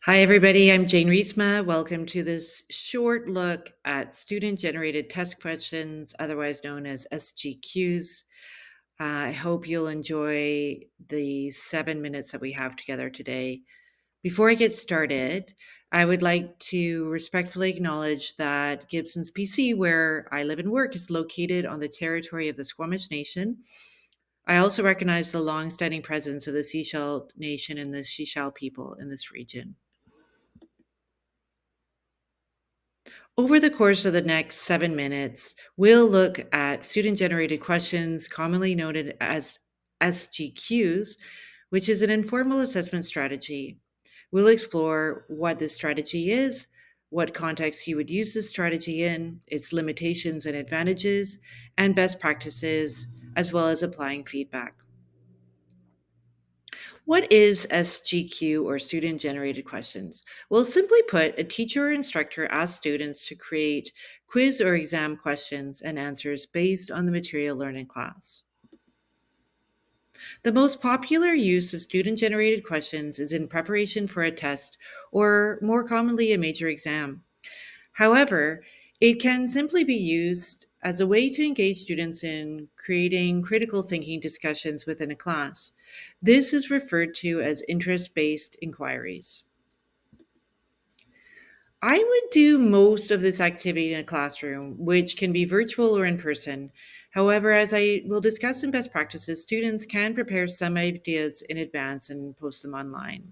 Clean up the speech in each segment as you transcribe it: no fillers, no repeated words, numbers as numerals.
Hi, everybody. I'm Jane Riesma. Welcome to this short look at student-generated test questions, otherwise known as SGQs. I hope you'll enjoy the 7 minutes that we have together today. Before I get started, I would like to respectfully acknowledge that Gibson's, BC, where I live and work, is located on the territory of the Squamish Nation. I also recognize the long-standing presence of the Sechelt Nation and the Sechelt people in this region. Over the course of the next 7 minutes, we'll look at student-generated questions, commonly noted as SGQs, which is an informal assessment strategy. We'll explore what this strategy is, what context you would use this strategy in, its limitations and advantages, and best practices, as well as applying feedback. What is SGQ, or student generated questions? Well, simply put, a teacher or instructor asks students to create quiz or exam questions and answers based on the material learned in class. The most popular use of student generated questions is in preparation for a test or, more commonly, a major exam. However, it can simply be used as a way to engage students in creating critical thinking discussions within a class. This is referred to as interest-based inquiries. I would do most of this activity in a classroom, which can be virtual or in person. However, as I will discuss in best practices, students can prepare some ideas in advance and post them online.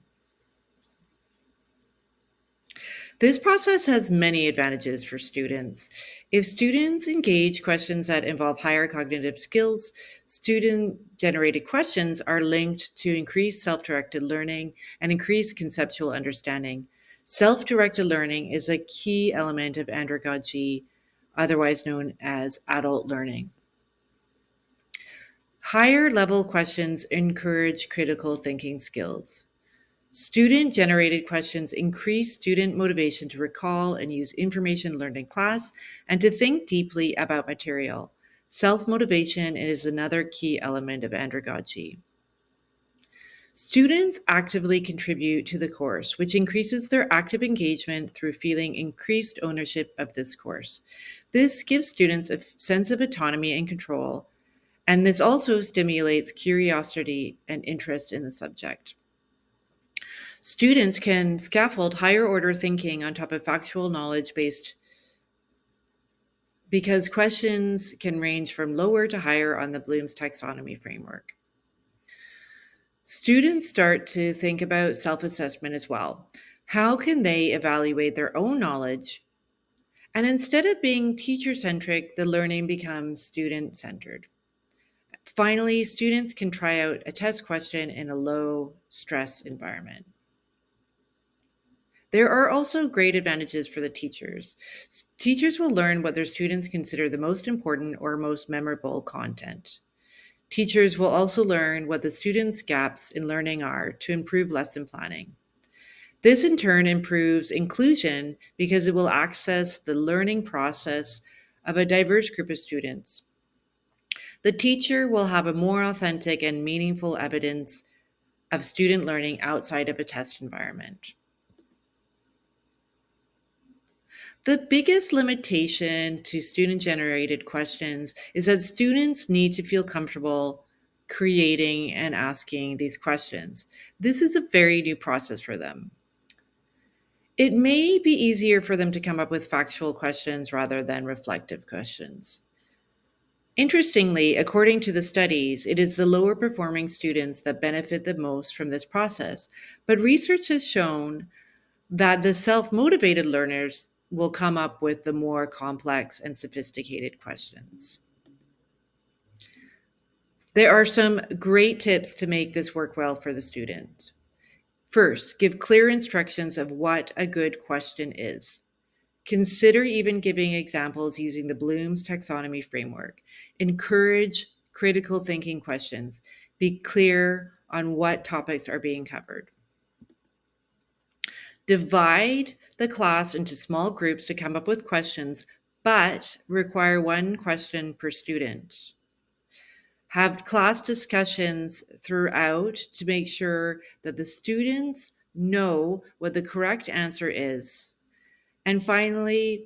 This process has many advantages for students. If students engage questions that involve higher cognitive skills, student-generated questions are linked to increased self-directed learning and increased conceptual understanding. Self-directed learning is a key element of andragogy, otherwise known as adult learning. Higher level questions encourage critical thinking skills. Student-generated questions increase student motivation to recall and use information learned in class and to think deeply about material. Self-motivation is another key element of andragogy. Students actively contribute to the course, which increases their active engagement through feeling increased ownership of this course. This gives students a sense of autonomy and control, and this also stimulates curiosity and interest in the subject. Students can scaffold higher order thinking on top of factual knowledge based because questions can range from lower to higher on the Bloom's taxonomy framework. Students start to think about self-assessment as well. How can they evaluate their own knowledge? And instead of being teacher-centric, the learning becomes student-centered. Finally, students can try out a test question in a low-stress environment. There are also great advantages for the teachers. Teachers will learn what their students consider the most important or most memorable content. Teachers will also learn what the students' gaps in learning are to improve lesson planning. This in turn improves inclusion because it will access the learning process of a diverse group of students. The teacher will have a more authentic and meaningful evidence of student learning outside of a test environment. The biggest limitation to student-generated questions is that students need to feel comfortable creating and asking these questions. This is a very new process for them. It may be easier for them to come up with factual questions rather than reflective questions. Interestingly, according to the studies, it is the lower performing students that benefit the most from this process, but research has shown that the self-motivated learners will come up with the more complex and sophisticated questions. There are some great tips to make this work well for the student. First, give clear instructions of what a good question is. Consider even giving examples using the Bloom's taxonomy framework. Encourage critical thinking questions. Be clear on what topics are being covered. Divide the class into small groups to come up with questions, but require one question per student. Have class discussions throughout to make sure that the students know what the correct answer is. And finally,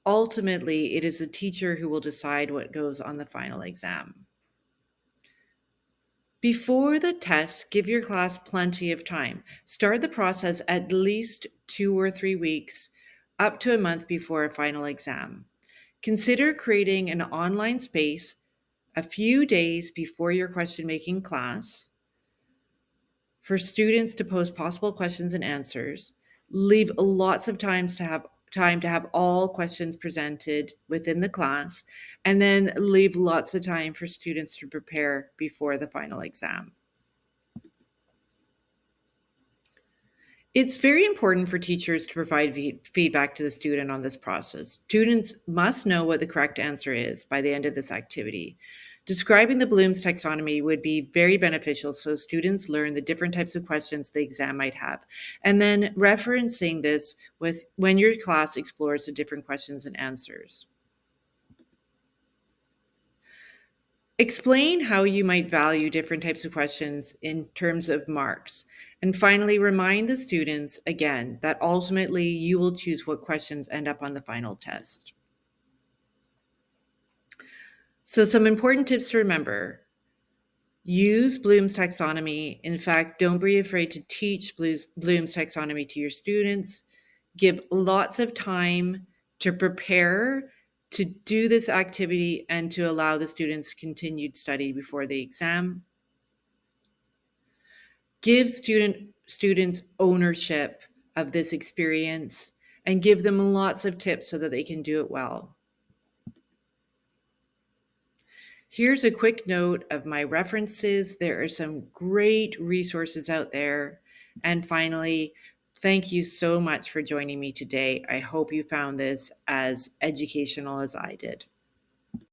ultimately, it is the teacher who will decide what goes on the final exam. Before the test, give your class plenty of time. Start the process at least 2 or 3 weeks, up to a month before a final exam. Consider creating an online space a few days before your question making class for students to post possible questions and answers. Leave lots of time to have all questions presented within the class, and then leave lots of time for students to prepare before the final exam. It's very important for teachers to provide feedback to the student on this process. Students must know what the correct answer is by the end of this activity. Describing the Bloom's taxonomy would be very beneficial so students learn the different types of questions the exam might have. And then referencing this with when your class explores the different questions and answers. Explain how you might value different types of questions in terms of marks. And finally, remind the students again that ultimately you will choose what questions end up on the final test. So, some important tips to remember: use Bloom's taxonomy. In fact, don't be afraid to teach Bloom's taxonomy to your students. Give lots of time to prepare to do this activity and to allow the students continued study before the exam. Give students ownership of this experience and give them lots of tips so that they can do it well. Here's a quick note of my references. There are some great resources out there. And finally, thank you so much for joining me today. I hope you found this as educational as I did.